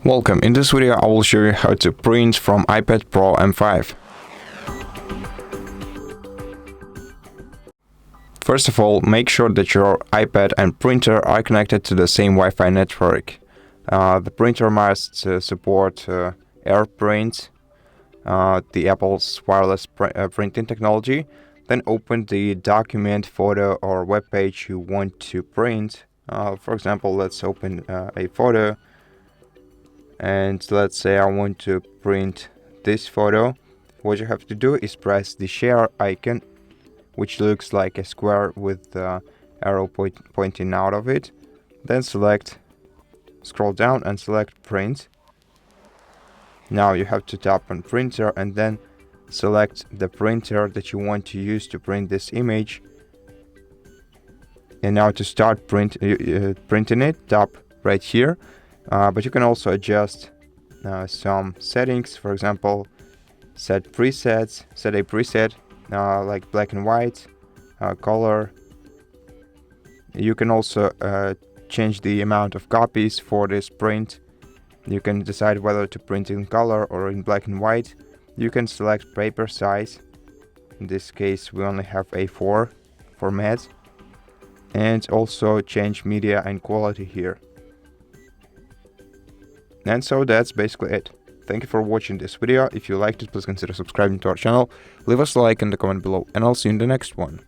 Welcome. In this video I will show you how to print from iPad Pro M5. First of all, make sure that your iPad and printer are connected to the same Wi-Fi network. The printer must support AirPrint, the Apple's wireless printing technology. Then open the document, photo or web page you want to print. For example, let's open a photo. And let's say I want to print this photo. What you have to do is press the share icon, which looks like a square with the arrow pointing out of it. Then scroll down and select print. Now you have to tap on printer and then select the printer that you want to use to print this image. And now to start printing it, tap right here. But you can also adjust some settings. For example, set a preset like black and white, color. You can also change the amount of copies for this print. You can decide whether to print in color or in black and white. You can select paper size. In this case we only have A4 format, and also change media and quality here. And so that's basically it. Thank you for watching this video. If you liked it, please consider subscribing to our channel, leave us a like in the comment below, and I'll see you in the next one.